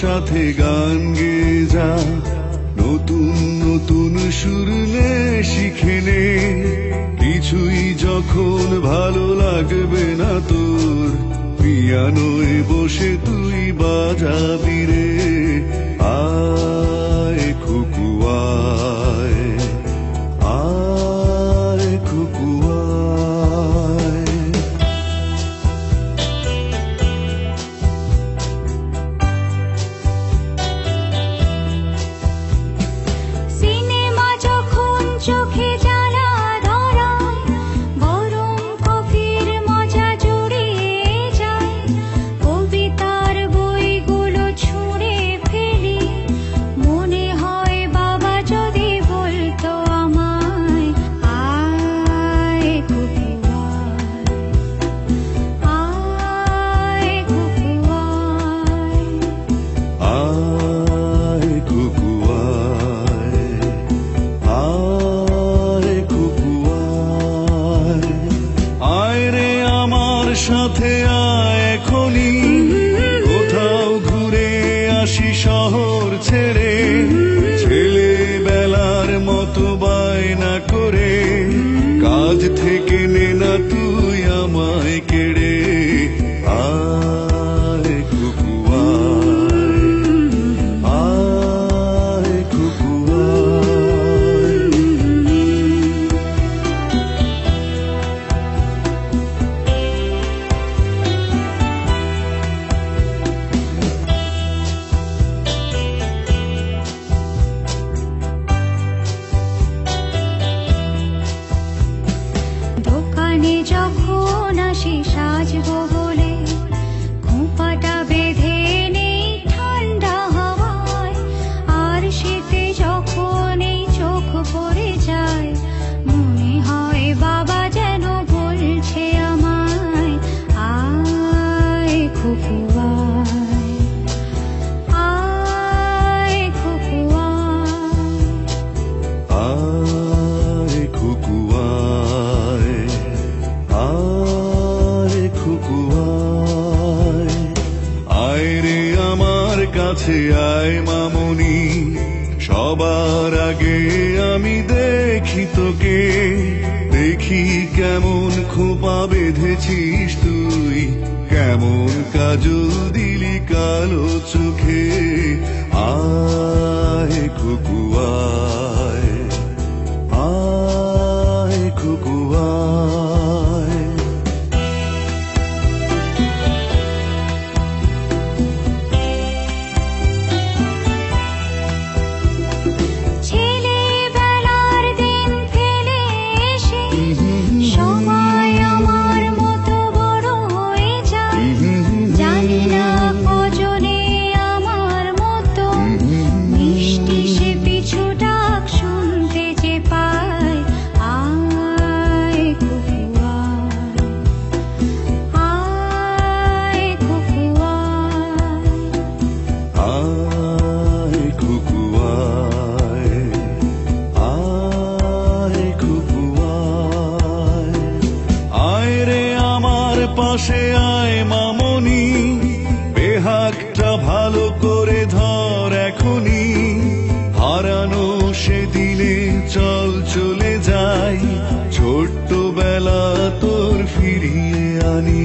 সাথে গান গেয়ে যা, নতুন নতুন সুর নে শিখে নে। কিছুই যখন ভালো লাগবে না তোর, পিয়ানোয় বসে তুই বাজাবি রে। আয় খুকু আয়, আয় খুকু আয়। সিনেমা যখন চোখে জ্বালা ধরায়, গরম কফির মজা জুড়িয়ে যায়। কবিতার বইগুলো ছুঁড়ে ফেলি, মনে হয় বাবা যদি বলতো আমায়, আয় খুকু আয়, আয় খুকু আয়। আয় খুকু আয়, আয় খুকু আয়। আয় রে আমার সাথে আয় এখনই, কোথাও ঘুরে আসি শহর ছেড়ে। ছেলেবেলার মতো বায়না করে, কাজ থেকে নে না তুই আমায় কেড়ে। আয় খুকু আয়, আয় খুকু আয়। দোকানে যখন আসি সাজবো বলে, খোঁপাটা বেঁধে নেই ঠান্ডা হাওয়ায়। আর শীতে যখন এই চোখ পড়ে যায়, মনে হয় বাবা যেন বলছে আমায়, আয় খুকু আয়, আয় খুকু আয়। আয় খুকু আয়, আয় খুকু আয়। আয় রে আমার কাছে আয় মামনি, সবার আগে আমি দেখি তোকে। দেখি কেমন খোপা বেঁধেছিস তুই, কেমন কাজল দিলি কালো চোখে। আয় খুকু আয়, আয় খুকু আয়। ছেলেবেলার দিন ফেলে এসে, সময় আমার মতো বড় হয়ে যায়। জানি না কজনে আমার মতো মিষ্টি সে পিছু ডাক শুনতে যে পায়। আয় খুকু আয়, আয় খুকু আয়। আয় খুকু আয়, আয় খুকু আয়। আয় রে আমার পাশে আয় মামনি, বেহাগটা ভালো করে ধর এখনি। হারানো সেদিনে চল চলে যাই, ছোট্টবেলা তোর ফিরিয়ে আনি।